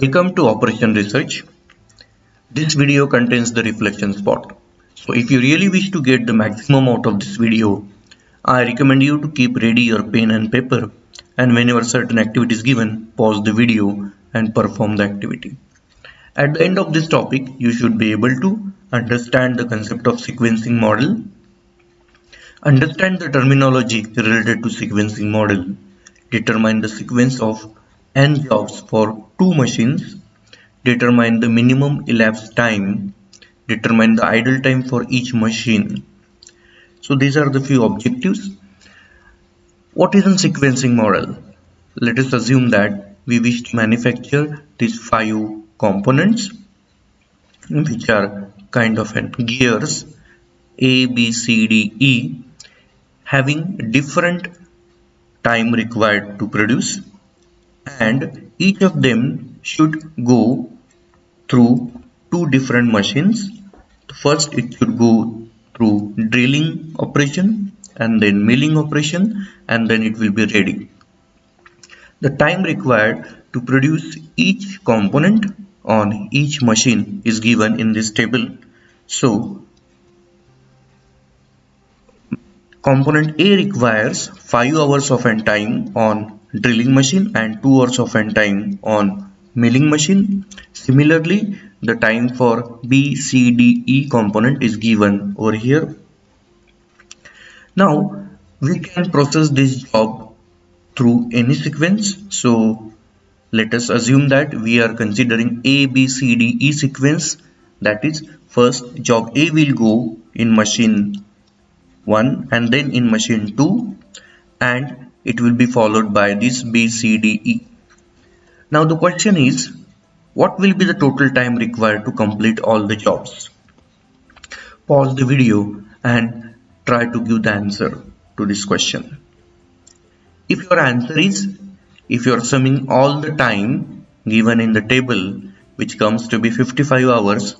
Welcome to Operation Research. This video contains the reflection spot. So if you really wish to get the maximum out of this video, I recommend you to keep ready your pen and paper, and whenever certain activity is given, pause the video and perform the activity. At the end of this topic, you should be able to understand the concept of sequencing model, understand the terminology related to sequencing model, determine the sequence of n jobs for two machines, determine the minimum elapsed time, determine the idle time for each machine. So these are the few objectives. What is a sequencing model? Let us assume that we wish to manufacture these 5 components, which are kind of gears A, B, C, D, E, having different time required to produce, and each of them should go through two different machines. First, it should go through drilling operation and then milling operation, and then it will be ready. The time required to produce each component on each machine is given in this table. So component A requires 5 hours of end time on drilling machine and 2 hours of end time on milling machine. Similarly, the time for B, C, D, E component is given over here. Now we can process this job through any sequence. So let us assume that we are considering A, B, C, D, E sequence. That is, first job A will go in machine 1 and then in machine 2, and it will be followed by this B, C, D, E. Now the question is, what will be the total time required to complete all the jobs? Pause the video and try to give the answer to this question. If your answer is, if you are summing all the time given in the table, which comes to be 55 hours,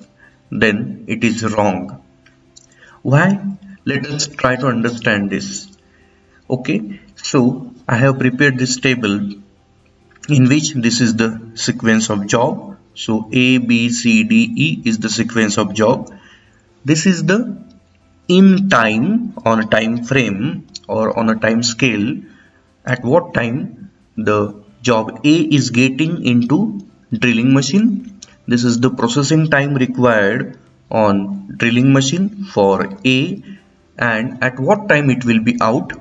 then it is wrong. Why? Let us try to understand this. Okay, so I have prepared this table in which this is the sequence of job. So A, B, C, D, E is the sequence of job. This is the in time, on a time frame or on a time scale, at what time the job A is getting into drilling machine. This is the processing time required on drilling machine for A, and at what time it will be out.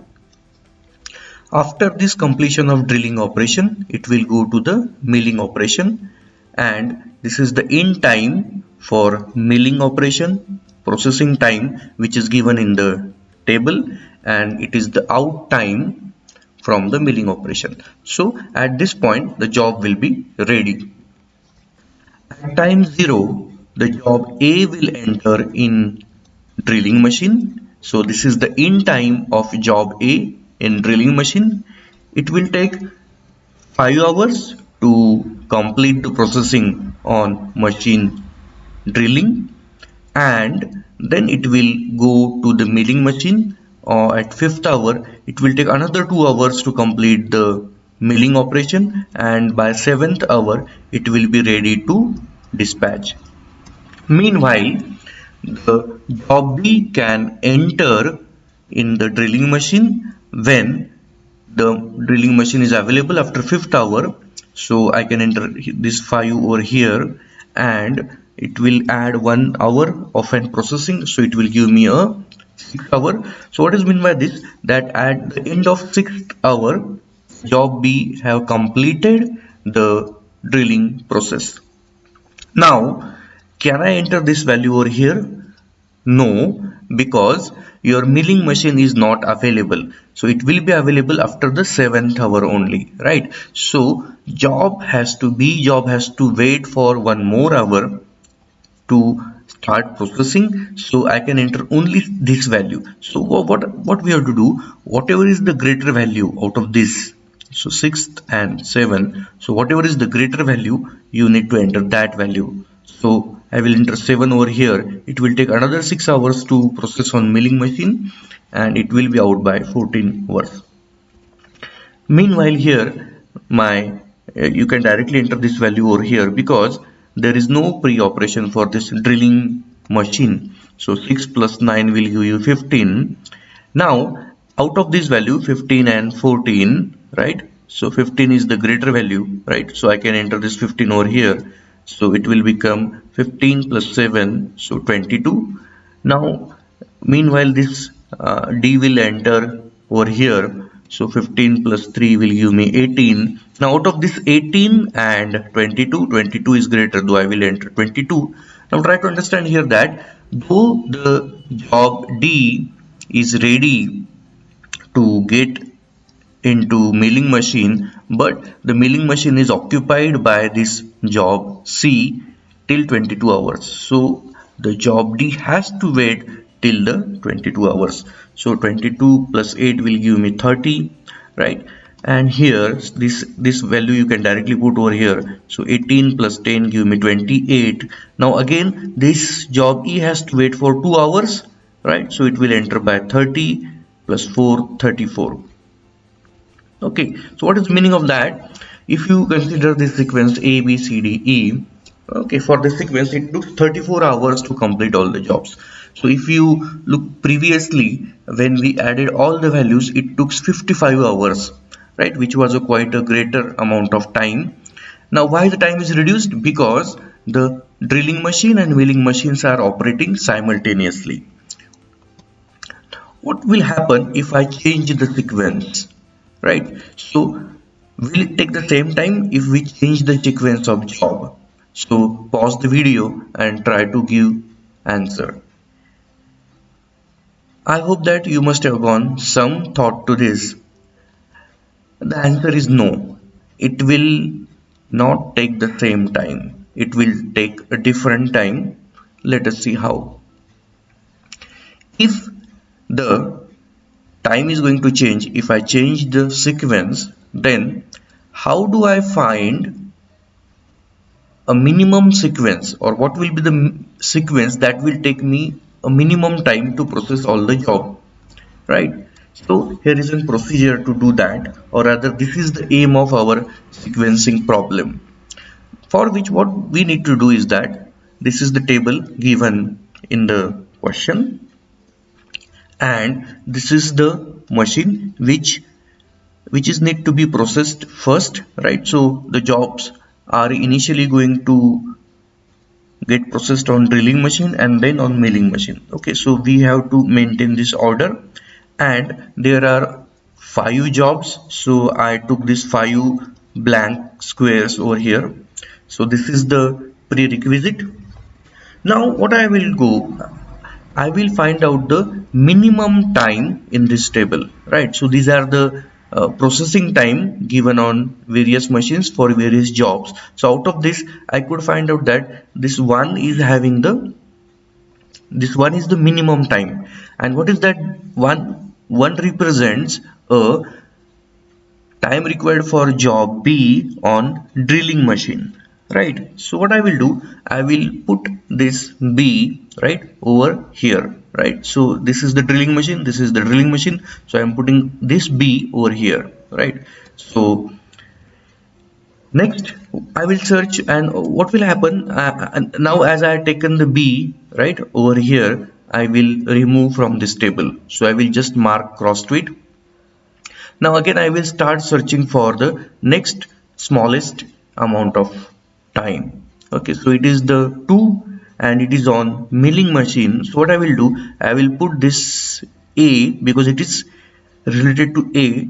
After this completion of drilling operation, it will go to the milling operation, and this is the in time for milling operation, processing time, which is given in the table, and it is the out time from the milling operation. So at this point the job will be ready. At time 0, the job A will enter in drilling machine. So this is the in time of job A in drilling machine. It will take 5 hours to complete the processing on machine drilling, and then it will go to the milling machine. At 5th hour, it will take another 2 hours to complete the milling operation, and by 7th hour it will be ready to dispatch. Meanwhile, the job B can enter in the drilling machine when the drilling machine is available after 5th hour. So I can enter this 5 over here, and it will add 1 hour of end processing, so it will give me a 6 hour. So what is meant by this? That at the end of 6th hour, job B have completed the drilling process. Now, can I enter this value over here? No, because your milling machine is not available. So it will be available after the 7th hour only, right? So job has to wait for 1 more hour to start processing. So I can enter only this value. So what we have to do, whatever is the greater value out of this, so 6th and 7, so whatever is the greater value, you need to enter that value. So I will enter 7 over here. It will take another 6 hours to process on milling machine, and it will be out by 14 hours. Meanwhile here my you can directly enter this value over here because there is no pre-operation for this drilling machine. So 6 plus 9 will give you 15. Now out of this value 15 and 14, right? So 15 is the greater value, right? So I can enter this 15 over here. So it will become 15 plus 7, so 22. Now meanwhile this D will enter over here. So 15 plus 3 will give me 18. Now out of this 18 and 22, 22 is greater, though I will enter 22. Now try to understand here that though the job D is ready to get into milling machine, but the milling machine is occupied by this job C till 22 hours. So the job D has to wait till the 22 hours. So 22 plus 8 will give me 30, right? And here this value you can directly put over here. So 18 plus 10 give me 28. Now again this job E has to wait for 2 hours, right? So it will enter by 30 plus 4, 34. Okay, so what is the meaning of that? If you consider this sequence A, B, C, D, E, okay, for this sequence it took 34 hours to complete all the jobs. So if you look previously, when we added all the values, it took 55 hours, right, which was a quite a greater amount of time. Now why the time is reduced? Because the drilling machine and milling machines are operating simultaneously. What will happen if I change the sequence, right? So will it take the same time if we change the sequence of job? So pause the video and try to give answer. I hope that you must have gone some thought to this. The answer is no. It will not take the same time. It will take a different time. Let us see how. If the time is going to change, if I change the sequence, then how do I find a minimum sequence, or what will be the sequence that will take me a minimum time to process all the job, right? So here is a procedure to do that, or rather this is the aim of our sequencing problem, for which what we need to do is that this is the table given in the question, and this is the machine which is need to be processed first, right? So the jobs are initially going to get processed on drilling machine and then on milling machine. Okay, so we have to maintain this order, and there are 5 jobs, so I took this 5 blank squares over here. So this is the prerequisite. Now what I will go, I will find out the minimum time in this table, right? So these are the processing time given on various machines for various jobs. So out of this I could find out that this one is having the minimum time. And what is that one? One represents a time required for job B on drilling machine, right? So what I will do, I will put this B right over here, right? So this is the drilling machine, this is the drilling machine, so I am putting this B over here, right? So next I will search, and what will happen, now as I have taken the B right over here, I will remove from this table, so I will just mark cross to it. Now again I will start searching for the next smallest amount of time. Okay, so it is the 2 and it is on milling machine. So what I will do, I will put this A because it is related to A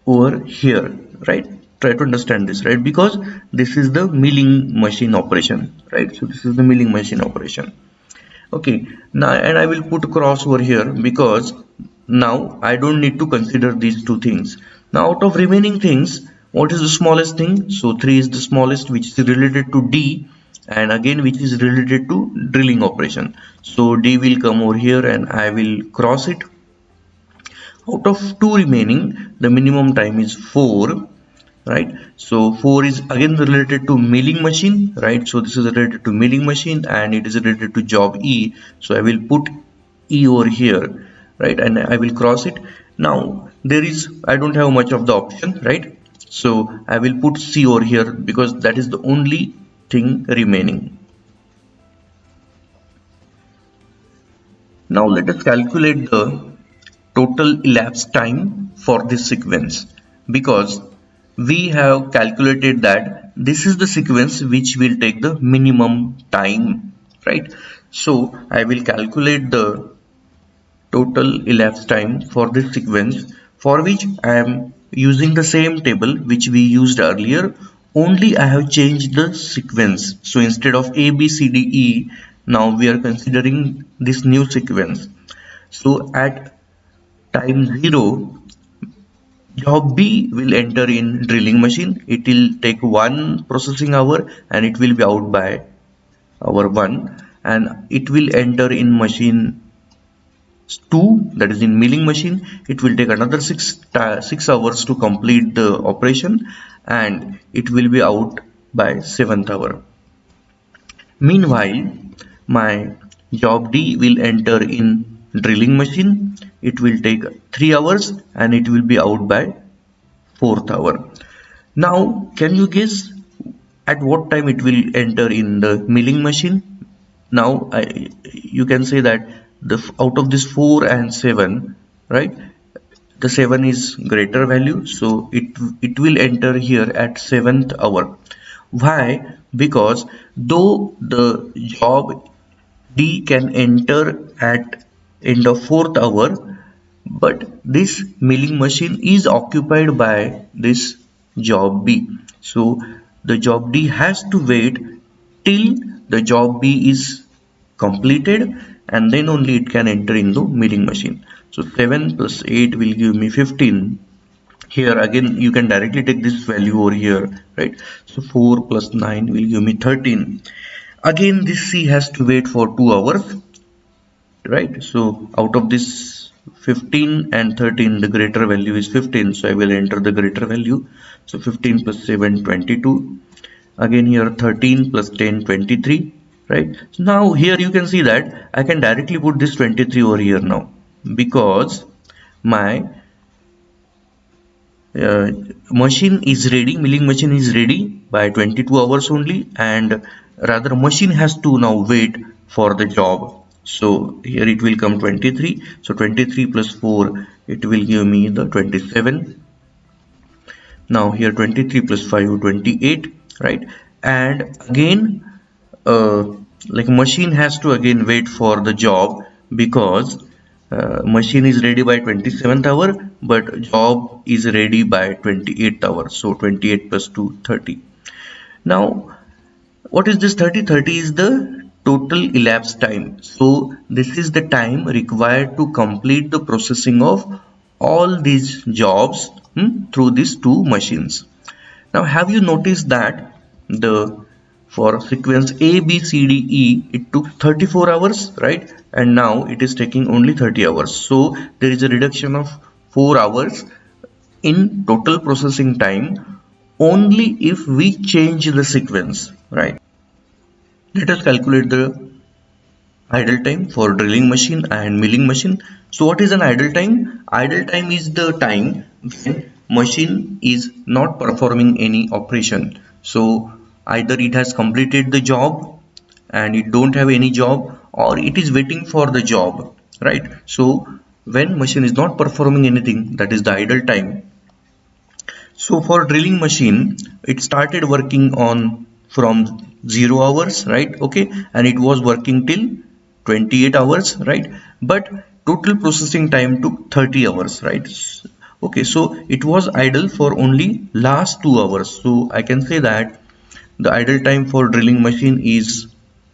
over here, right? Try to understand this, right? Because this is the milling machine operation, right? So this is the milling machine operation. Okay, now and I will put cross over here because now I don't need to consider these two things. Now out of remaining things, what is the smallest thing? So 3 is the smallest, which is related to D, and again which is related to drilling operation. So D will come over here and I will cross it. Out of 2 remaining, the minimum time is 4, right? So 4 is again related to milling machine, right? So this is related to milling machine and it is related to job E. So I will put E over here, right? And I will cross it. Now there is, I don't have much of the option, right? So I will put C over here because that is the only thing remaining. Now let us calculate the total elapsed time for this sequence, because we have calculated that this is the sequence which will take the minimum time, right? So I will calculate the total elapsed time for this sequence, for which I am using the same table which we used earlier, only I have changed the sequence. So instead of A, B, C, D, E, now we are considering this new sequence. So at time 0, job B will enter in drilling machine. It will take 1 processing hour and it will be out by hour 1, and it will enter in machine 2, that is in milling machine. It will take another 6 hours to complete the operation and it will be out by 7th hour. Meanwhile, my job D will enter in drilling machine. It will take 3 hours and it will be out by 4th hour. Now, can you guess at what time it will enter in the milling machine? Now, you can say that out of this 4 and 7, right? The 7 is greater value, so it will enter here at 7th hour. Why? Because though the job D can enter at end of 4th hour, but this milling machine is occupied by this job B. So the job D has to wait till the job B is completed, and then only it can enter in the milling machine. So 7 plus 8 will give me 15. Here again you can directly take this value over here, right? So 4 plus 9 will give me 13. Again this C has to wait for 2 hours, right? So out of this 15 and 13, the greater value is 15, so I will enter the greater value. So 15 plus 7, 22. Again here 13 plus 10, 23, right? So now here you can see that I can directly put this 23 over here now, because my uh, machine is ready, milling machine is ready by 22 hours only, and rather machine has to now wait for the job. So here it will come 23, so 23 plus 4, it will give me the 27. Now here 23 plus 5, 28, right? And again like machine has to again wait for the job, because machine is ready by 27th hour, but job is ready by 28th hour. So 28 plus 2, 30. Now what is this 30? 30 is the total elapsed time. So this is the time required to complete the processing of all these jobs through these two machines. Now have you noticed that the for sequence A, B, C, D, E, it took 34 hours, right? And now it is taking only 30 hours. So there is a reduction of 4 hours in total processing time only if we change the sequence, right? Let us calculate the idle time for drilling machine and milling machine. So what is an idle time? Idle time is the time when machine is not performing any operation. So either it has completed the job and it don't have any job, or it is waiting for the job, right? So when machine is not performing anything, that is the idle time. So for drilling machine, it started working on from 0 hours, right? Okay, and it was working till 28 hours, right? But total processing time took 30 hours, right? Okay, so it was idle for only last 2 hours. So I can say that the idle time for drilling machine is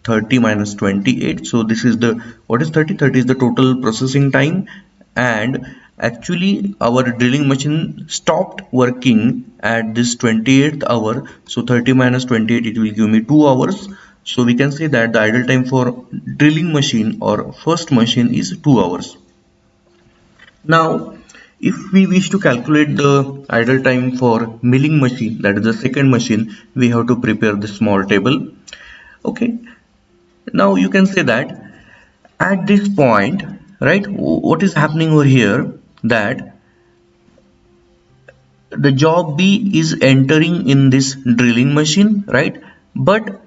30 minus 28. So this is the, what is 30? 30 is the total processing time, and actually our drilling machine stopped working at this 28th hour. So 30 minus 28, it will give me 2 hours. So we can say that the idle time for drilling machine or first machine is 2 hours. Now, if we wish to calculate the idle time for milling machine, that is the second machine, we have to prepare the small table. Okay. Now you can say that at this point, right, what is happening over here, that the job B is entering in this drilling machine, right? But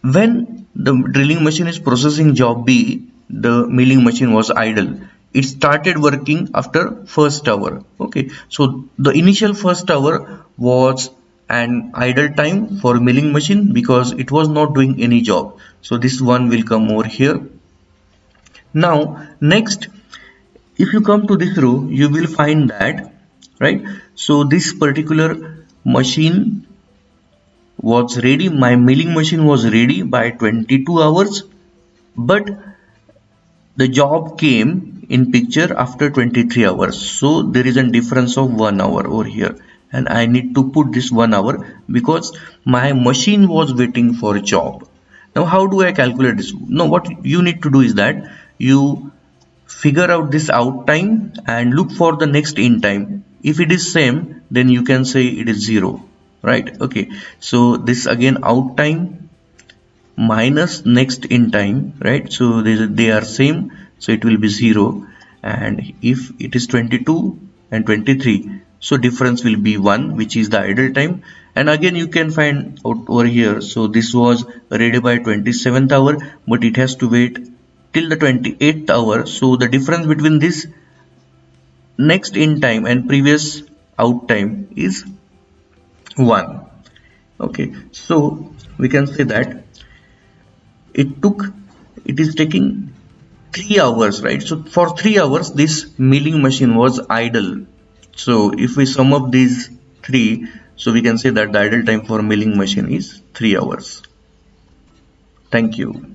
when the drilling machine is processing job B, the milling machine was idle. It started working after first hour. Okay, so the initial first hour was an idle time for milling machine because it was not doing any job. So this one will come over here. Now next, if you come to this row, you will find that, right? So this particular machine was ready, my milling machine was ready by 22 hours, but the job came in picture after 23 hours. So there is a difference of 1 hour over here, and I need to put this 1 hour because my machine was waiting for a job. Now how do I calculate this? No, what you need to do is that you figure out this out time and look for the next in time. If it is same, then you can say it is 0, right? Okay, so this again out time minus next in time, right? So they are same, so it will be 0. And if it is 22 and 23, so difference will be 1, which is the idle time. And again you can find out over here, so this was ready by 27th hour, but it has to wait till the 28th hour. So the difference between this next in time and previous out time is 1. Okay, so we can say that it took it is taking 3 hours, right? So for 3 hours this milling machine was idle. So if we sum up these three, so we can say that the idle time for milling machine is 3 hours. Thank you.